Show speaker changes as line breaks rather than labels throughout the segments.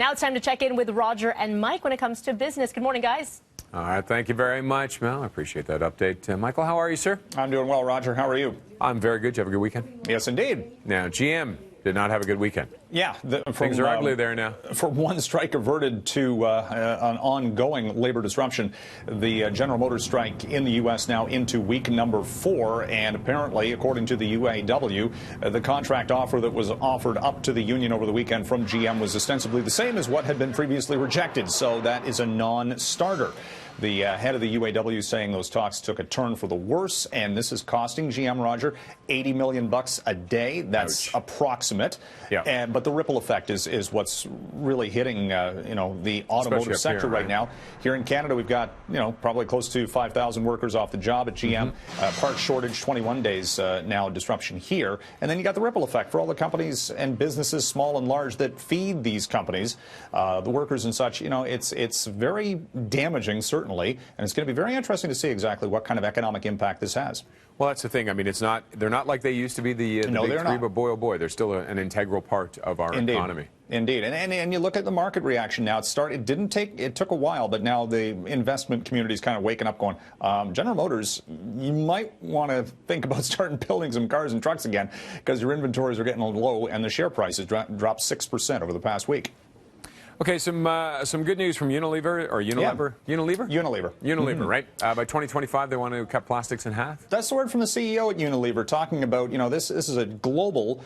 Now it's time to check in with Roger and Mike when it comes to business. Good morning, guys.
All right, thank you very much, Mel. I appreciate that update. Michael, how are you, sir?
I'm doing well, Roger. How are you?
I'm very good. Did you have a good weekend?
Yes, indeed.
Now, GM did not have a good weekend.
Yeah.
Things are ugly there now.
From one strike averted to an ongoing labor disruption, the General Motors strike in the U.S. now into week number 4, and apparently, according to the UAW, the contract offer that was offered up to the union over the weekend from GM was ostensibly the same as what had been previously rejected, so that is a non-starter. The head of the UAW saying those talks took a turn for the worse, and this is costing GM, Roger, $80 million a day. That's approximate.
Yeah.
But the ripple effect is what's really hitting, the automotive sector right now. Here in Canada, we've got, probably close to 5,000 workers off the job at GM. Parts shortage, 21 days now disruption here. And then you got the ripple effect for all the companies and businesses, small and large, that feed these companies, the workers and such. It's very damaging, certainly. And it's going to be very interesting to see exactly what kind of economic impact this has.
Well, that's the thing. I mean, they're not like they used to be, the big three, but boy, oh boy, they're still an integral part of our economy.
Indeed. And you look at the market reaction now. It took a while, but now the investment community is kind of waking up going, General Motors, you might want to think about starting building some cars and trucks again, because your inventories are getting low and the share price has dropped 6% over the past week.
Okay, some good news from Unilever, or Unilever?
Yeah.
Unilever, right? By 2025, they want to cut plastics in half?
That's the word from the CEO at Unilever, talking about, this is a global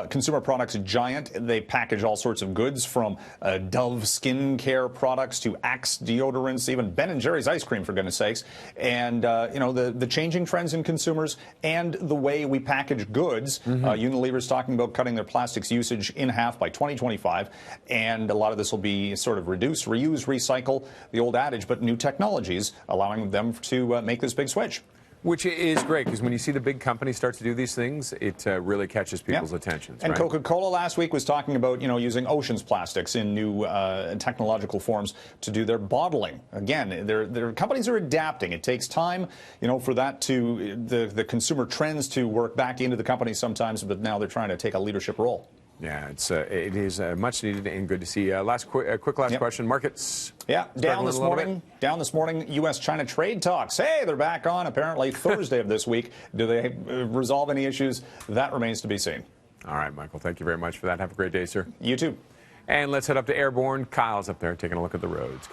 consumer products giant. They package all sorts of goods, from Dove skincare products to Axe deodorants, even Ben & Jerry's ice cream, for goodness sakes. And, the changing trends in consumers and the way we package goods. Unilever's talking about cutting their plastics usage in half by 2025, and a lot of this will be sort of reduce, reuse, recycle, the old adage, but new technologies allowing them to make this big switch.
Which is great, because when you see the big companies start to do these things, it really catches people's attention.
And right? Coca-Cola last week was talking about, using oceans plastics in new technological forms to do their bottling. Again, their companies are adapting. It takes time, for that the consumer trends to work back into the company sometimes, but now they're trying to take a leadership role.
Yeah, it is much needed and good to see. Quick last question. Markets.
Yeah, down this morning. U.S.-China trade talks. Hey, they're back on apparently Thursday of this week. Do they resolve any issues? That remains to be seen.
All right, Michael. Thank you very much for that. Have a great day, sir.
You too.
And let's head up to Airborne. Kyle's up there taking a look at the roads.